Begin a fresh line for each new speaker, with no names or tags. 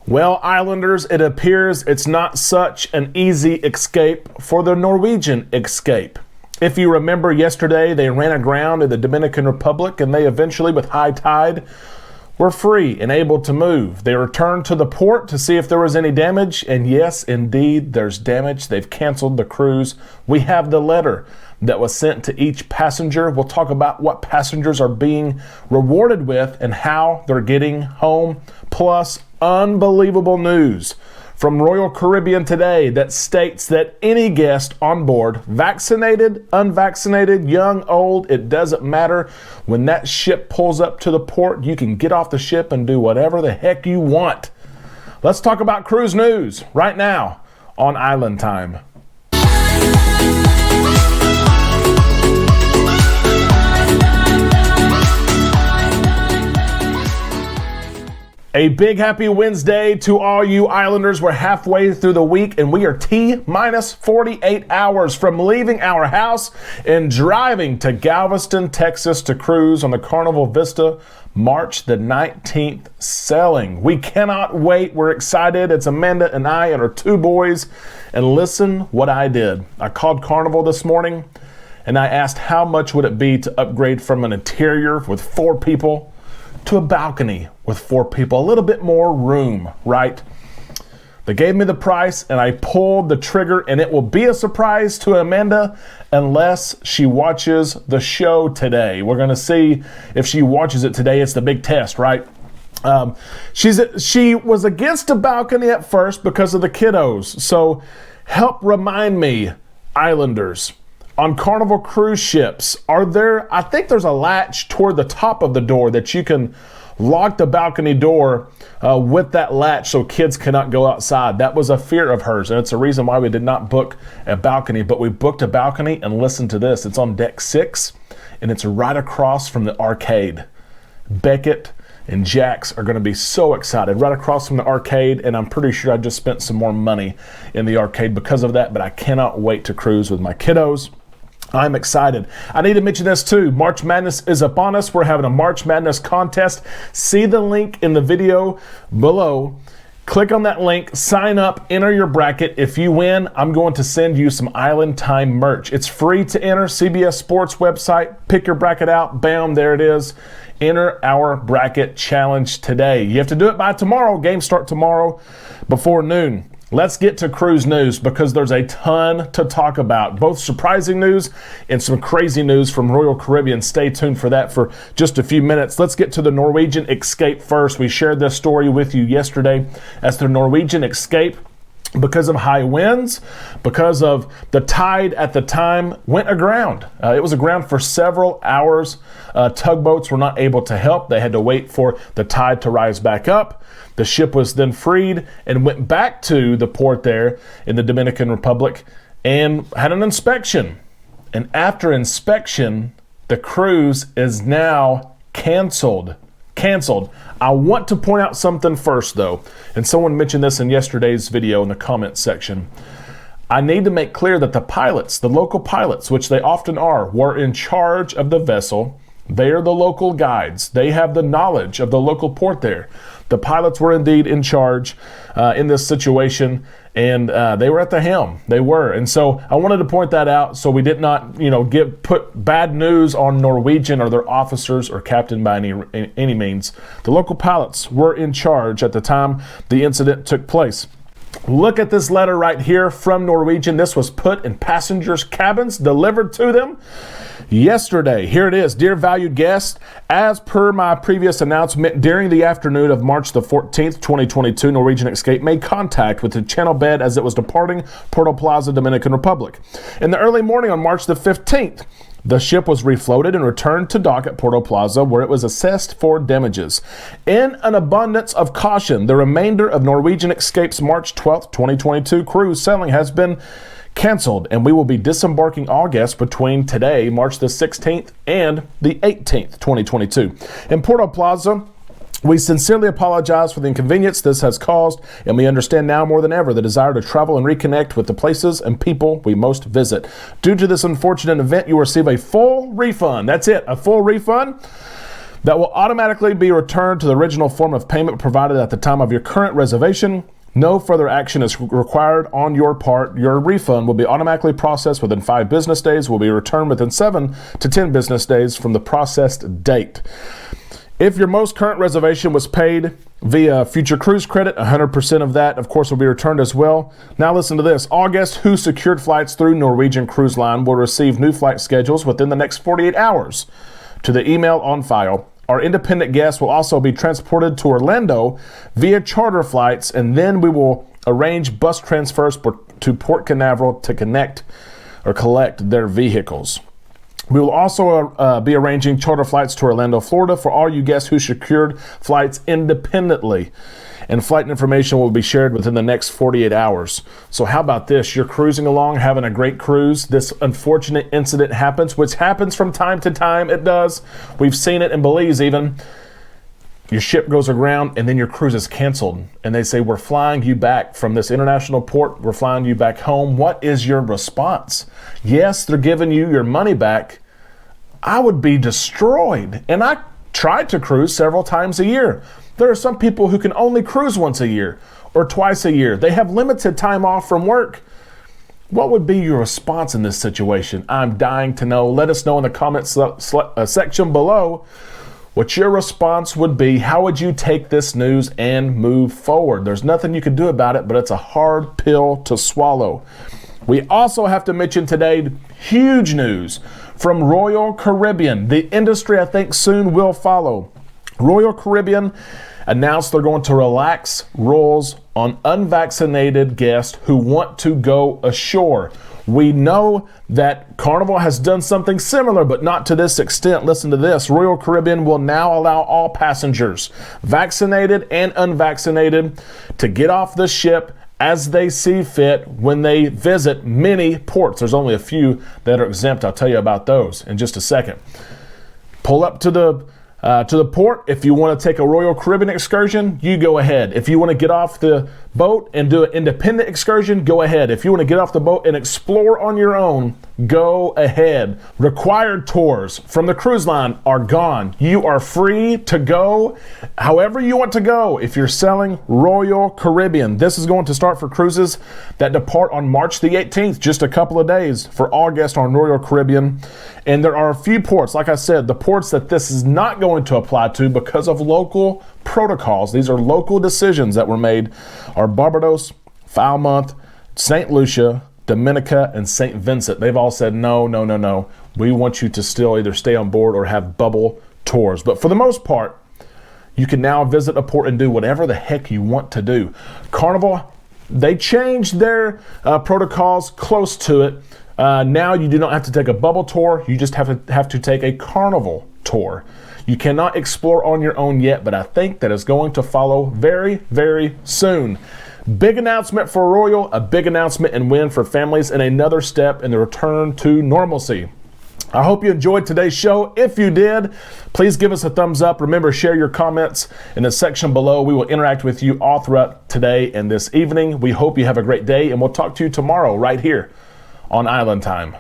Well, Islanders, it appears it's not such an easy escape for the Norwegian Escape. If you remember yesterday, they ran aground in the Dominican Republic and they eventually, with high tide, were free and able to move. They returned to the port to see if there was any damage, and yes, indeed, there's damage. They've canceled the cruise. We have the letter that was sent to each passenger. We'll talk about what passengers are being rewarded with and how they're getting home, plus unbelievable news from Royal Caribbean today that states that any guest on board, vaccinated, unvaccinated, young, old, it doesn't matter. When that ship pulls up to the port, you can get off the ship and do whatever the heck you want. Let's talk about cruise news right now on Island Time. A big happy Wednesday to all you Islanders. We're halfway through the week and we are T-minus 48 hours from leaving our house and driving to Galveston, Texas to cruise on the Carnival Vista, March the 19th sailing. We cannot wait. We're excited. It's Amanda and I and our two boys. And listen what I did. I called Carnival this morning and I asked how much would it be to upgrade from an interior with 4 people to a balcony with 4 people, a little bit more room, right? They gave me the price and I pulled the trigger, and it will be a surprise to Amanda unless she watches the show today. We're going to see if she watches it today. It's the big test, right? She was against a balcony at first because of the kiddos. So help remind me, Islanders, on Carnival cruise ships, I think there's a latch toward the top of the door that you can lock the balcony door with that latch so kids cannot go outside. That was a fear of hers, and it's a reason why we did not book a balcony, but we booked a balcony, and listen to this. It's on deck 6, and it's right across from the arcade. Beckett and Jax are going to be so excited, right across from the arcade, and I'm pretty sure I just spent some more money in the arcade because of that, but I cannot wait to cruise with my kiddos. I'm excited. I need to mention this too. March Madness is upon us. We're having a March Madness contest. See the link in the video below. Click on that link, sign up, enter your bracket. If you win, I'm going to send you some Island Time merch. It's free to enter. CBS Sports website. Pick your bracket out. Bam, there it is. Enter our bracket challenge today. You have to do it by tomorrow. Games start tomorrow before noon. Let's get to cruise news because there's a ton to talk about, both surprising news and some crazy news from Royal Caribbean. Stay tuned for that for just a few minutes. Let's get to the Norwegian Escape first. We shared this story with you yesterday as the Norwegian Escape, because of high winds, because of the tide at the time, went aground. It was aground for several hours. Tugboats were not able to help. They had to wait for the tide to rise back up. The ship was then freed and went back to the port there in the Dominican Republic and had an inspection. And after inspection, the cruise is now canceled. I want to point out something first though, and someone mentioned this in yesterday's video in the comments section. I need to make clear that the pilots, the local pilots, which they often are, were in charge of the vessel. They are the local guides. They have the knowledge of the local port there. The pilots were indeed in charge in this situation, and they were at the helm. They were. And so I wanted to point that out so we did not, put bad news on Norwegian or their officers or captain by any means. The local pilots were in charge at the time the incident took place. Look at this letter right here from Norwegian. This was put in passengers' cabins, delivered to them yesterday. Here it is. Dear valued guests, as per my previous announcement, during the afternoon of March the 14th, 2022, Norwegian Escape made contact with the channel bed as it was departing Puerto Plaza, Dominican Republic. In the early morning on March the 15th, the ship was refloated and returned to dock at Puerto Plaza, where it was assessed for damages. In an abundance of caution, the remainder of Norwegian Escape's March 12th, 2022 cruise sailing has been canceled, and we will be disembarking all guests between today, March the 16th, and the 18th, 2022. In Puerto Plaza, we sincerely apologize for the inconvenience this has caused, and we understand now more than ever the desire to travel and reconnect with the places and people we most visit. Due to this unfortunate event, you will receive a full refund. That's it, a full refund. that will automatically be returned to the original form of payment provided at the time of your current reservation. No further action is required on your part. Your refund will be automatically processed within 5 business days, will be returned within 7 to 10 business days from the processed date. If your most current reservation was paid via future cruise credit, 100% of that, of course, will be returned as well. Now listen to this. All guests who secured flights through Norwegian Cruise Line will receive new flight schedules within the next 48 hours to the email on file. Our independent guests will also be transported to Orlando via charter flights, and then we will arrange bus transfers to Port Canaveral to collect their vehicles. We will also be arranging charter flights to Orlando, Florida for all you guests who secured flights independently. And flight information will be shared within the next 48 hours. So how about this? You're cruising along, having a great cruise. This unfortunate incident happens, which happens from time to time. It does. We've seen it in Belize even. Your ship goes aground and then your cruise is canceled. And they say, we're flying you back from this international port. We're flying you back home. What is your response? Yes, they're giving you your money back. I would be destroyed. And I tried to cruise several times a year. There are some people who can only cruise once a year or twice a year. They have limited time off from work. What would be your response in this situation? I'm dying to know. Let us know in the comments section below what your response would be. How would you take this news and move forward? There's nothing you can do about it, but it's a hard pill to swallow. We also have to mention today huge news from Royal Caribbean. The industry, I think, soon will follow. Royal Caribbean announced they're going to relax rules on unvaccinated guests who want to go ashore. We know that Carnival has done something similar, but not to this extent. Listen to this. Royal Caribbean will now allow all passengers, vaccinated and unvaccinated, to get off the ship as they see fit when they visit many ports. There's only a few that are exempt. I'll tell you about those in just a second. Pull up to the port. If you want to take a Royal Caribbean excursion, you go ahead. If you want to get off the boat and do an independent excursion, go ahead. If you want to get off the boat and explore on your own, go ahead. Required tours from the cruise line are gone. You are free to go however you want to go if you're selling Royal Caribbean. This is going to start for cruises that depart on March the 18th, just a couple of days for all guests on Royal Caribbean. And there are a few ports, like I said, the ports that this is not going to apply to because of local protocols. These are local decisions that were made, are Barbados, Falmouth, St. Lucia, Dominica, and St. Vincent. They've all said, no. We want you to still either stay on board or have bubble tours. But for the most part, you can now visit a port and do whatever the heck you want to do. Carnival, they changed their protocols close to it. Now you do not have to take a bubble tour. You just have to take a Carnival tour. You cannot explore on your own yet, but I think that is going to follow very, very soon. Big announcement for Royal, a big announcement and win for families, and another step in the return to normalcy. I hope you enjoyed today's show. If you did, please give us a thumbs up. Remember, share your comments in the section below. We will interact with you all throughout today and this evening. We hope you have a great day, and we'll talk to you tomorrow right here on Island Time.